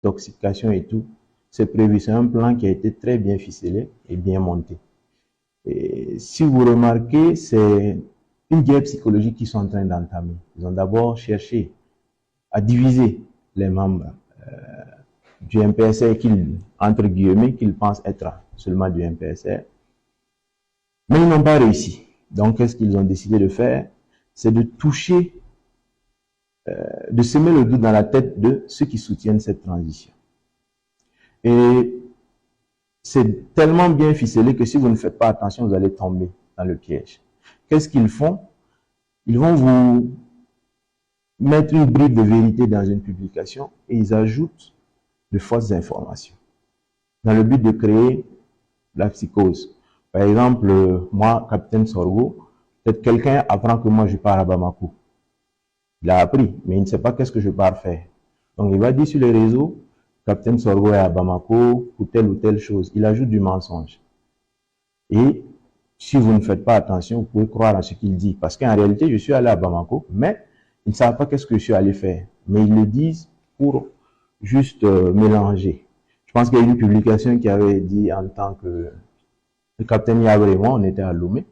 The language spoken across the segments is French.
d'intoxication et tout. C'est prévu, c'est un plan qui a été très bien ficelé et bien monté. Et si vous remarquez, c'est une guerre psychologique qu'ils sont en train d'entamer. Ils ont d'abord cherché à diviser les membres du MPSR qu'ils, entre guillemets, qu'ils pensent être seulement du MPSR. Mais ils n'ont pas réussi. Donc, qu'est-ce qu'ils ont décidé de faire? C'est de toucher, de semer le doute dans la tête de ceux qui soutiennent cette transition. Et c'est tellement bien ficelé que si vous ne faites pas attention, vous allez tomber dans le piège. Qu'est-ce qu'ils font? Ils vont vous mettre une bribe de vérité dans une publication et ils ajoutent de fausses informations dans le but de créer la psychose. Par exemple, moi, Capitaine Sorgho, peut-être quelqu'un apprend que moi je pars à Bamako. Il a appris, mais il ne sait pas qu'est-ce que je pars faire. Donc il va dire sur les réseaux, Capitaine Sorgho est à Bamako pour telle ou telle chose. Il ajoute du mensonge. Et si vous ne faites pas attention, vous pouvez croire à ce qu'il dit. Parce qu'en réalité, je suis allé à Bamako, mais ils ne savent pas qu'est-ce que je suis allé faire. Mais ils le disent pour juste mélanger. Je pense qu'il y a une publication qui avait dit en tant que le capitaine Yabre et moi, on était à Lomé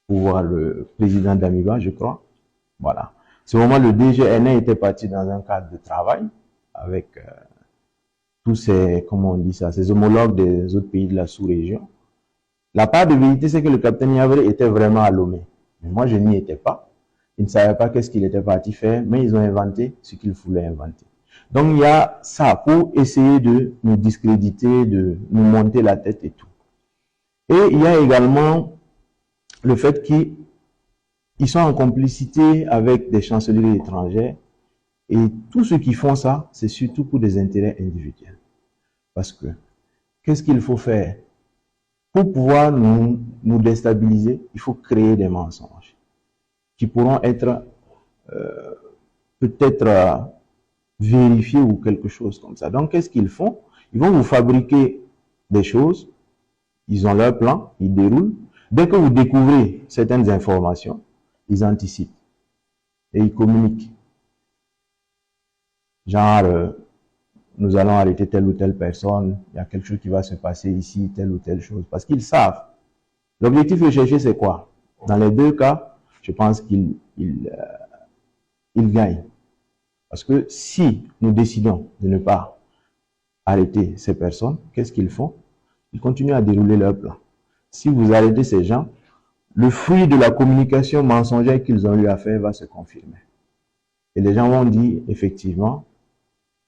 pour voir le président d'Amiba, je crois. Voilà. À ce moment, le DGNA était parti dans un cadre de travail avec tous ces, comment on dit ça, ces homologues des autres pays de la sous-région. La part de vérité, c'est que le capitaine Yabre était vraiment à Lomé. Mais moi, je n'y étais pas. Ils ne savaient pas qu'est-ce qu'il était parti faire, mais ils ont inventé ce qu'ils voulaient inventer. Donc, il y a ça pour essayer de nous discréditer, de nous monter la tête et tout. Et il y a également le fait qu'ils sont en complicité avec des chancelleries étrangères. Et tous ceux qui font ça, c'est surtout pour des intérêts individuels. Parce que, qu'est-ce qu'il faut faire? Pour pouvoir nous déstabiliser, il faut créer des mensonges qui pourront être peut-être vérifiés ou quelque chose comme ça. Donc, qu'est-ce qu'ils font? Ils vont vous fabriquer des choses, ils ont leur plan, ils déroulent. Dès que vous découvrez certaines informations, ils anticipent et ils communiquent. Genre, nous allons arrêter telle ou telle personne, il y a quelque chose qui va se passer ici, telle ou telle chose, parce qu'ils savent. L'objectif recherché, c'est quoi? Dans les deux cas, je pense qu'ils gagnent. Parce que si nous décidons de ne pas arrêter ces personnes, qu'est-ce qu'ils font? Ils continuent à dérouler leur plan. Si vous arrêtez ces gens, le fruit de la communication mensongère qu'ils ont eu à faire va se confirmer. Et les gens vont dire, effectivement,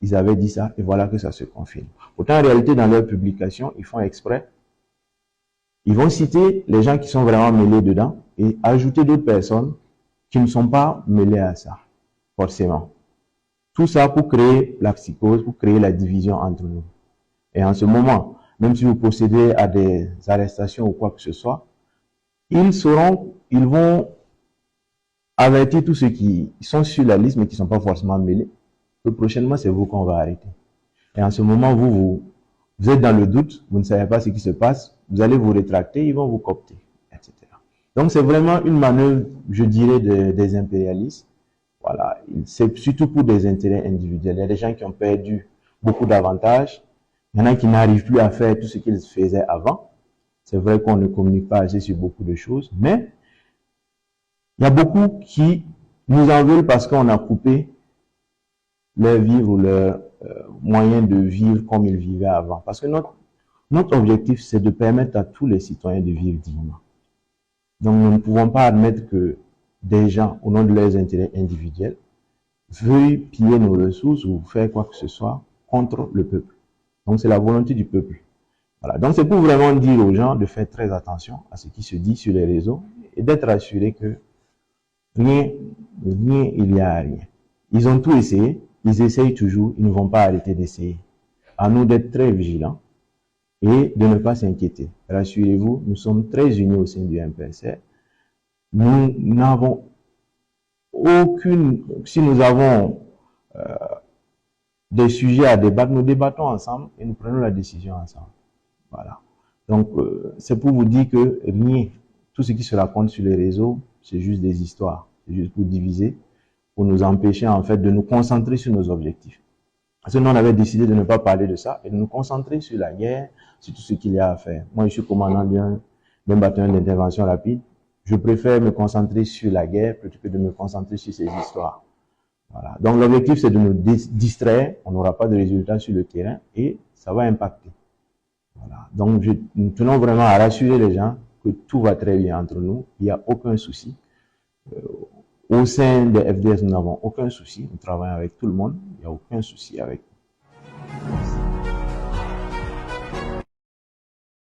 ils avaient dit ça, et voilà que ça se confirme. Pourtant, en réalité, dans leurs publications, ils font exprès. Ils vont citer les gens qui sont vraiment mêlés dedans et ajouter d'autres personnes qui ne sont pas mêlées à ça, forcément. Tout ça pour créer la psychose, pour créer la division entre nous. Et en ce moment, même si vous procédez à des arrestations ou quoi que ce soit, ils vont avertir tous ceux qui sont sur la liste mais qui ne sont pas forcément mêlés que prochainement c'est vous qu'on va arrêter. Et en ce moment, vous êtes dans le doute, vous ne savez pas ce qui se passe, vous allez vous rétracter, ils vont vous coopter, etc. Donc c'est vraiment une manœuvre, je dirais, des impérialistes. Voilà, c'est surtout pour des intérêts individuels. Il y a des gens qui ont perdu beaucoup d'avantages. Il y en a qui n'arrivent plus à faire tout ce qu'ils faisaient avant. C'est vrai qu'on ne communique pas assez sur beaucoup de choses, mais il y a beaucoup qui nous en veulent parce qu'on a coupé leur vivre ou leur moyen de vivre comme ils vivaient avant. Parce que notre objectif, c'est de permettre à tous les citoyens de vivre dignement. Donc nous ne pouvons pas admettre que des gens, au nom de leurs intérêts individuels, veuillent piller nos ressources ou faire quoi que ce soit contre le peuple. Donc c'est la volonté du peuple. Voilà. Donc c'est pour vraiment dire aux gens de faire très attention à ce qui se dit sur les réseaux et d'être assurés que rien, il n'y a rien. Ils ont tout essayé, ils essayent toujours, ils ne vont pas arrêter d'essayer. À nous d'être très vigilants et de ne pas s'inquiéter. Rassurez-vous, nous sommes très unis au sein du MPSR. Nous n'avons si nous avons des sujets à débattre, nous débattons ensemble et nous prenons la décision ensemble. Voilà. Donc, c'est pour vous dire que rien, tout ce qui se raconte sur les réseaux, c'est juste des histoires. C'est juste pour diviser, pour nous empêcher en fait de nous concentrer sur nos objectifs. Parce que nous, on avait décidé de ne pas parler de ça et de nous concentrer sur la guerre, sur tout ce qu'il y a à faire. Moi, je suis commandant d'un bataillon d'intervention rapide. Je préfère me concentrer sur la guerre plutôt que de me concentrer sur ces histoires. Voilà. Donc, l'objectif, c'est de nous distraire. On n'aura pas de résultats sur le terrain et ça va impacter. Voilà. Donc, nous tenons vraiment à rassurer les gens que tout va très bien entre nous. Il n'y a aucun souci. Au sein des FDS, nous n'avons aucun souci. Nous travaillons avec tout le monde. Il n'y a aucun souci avec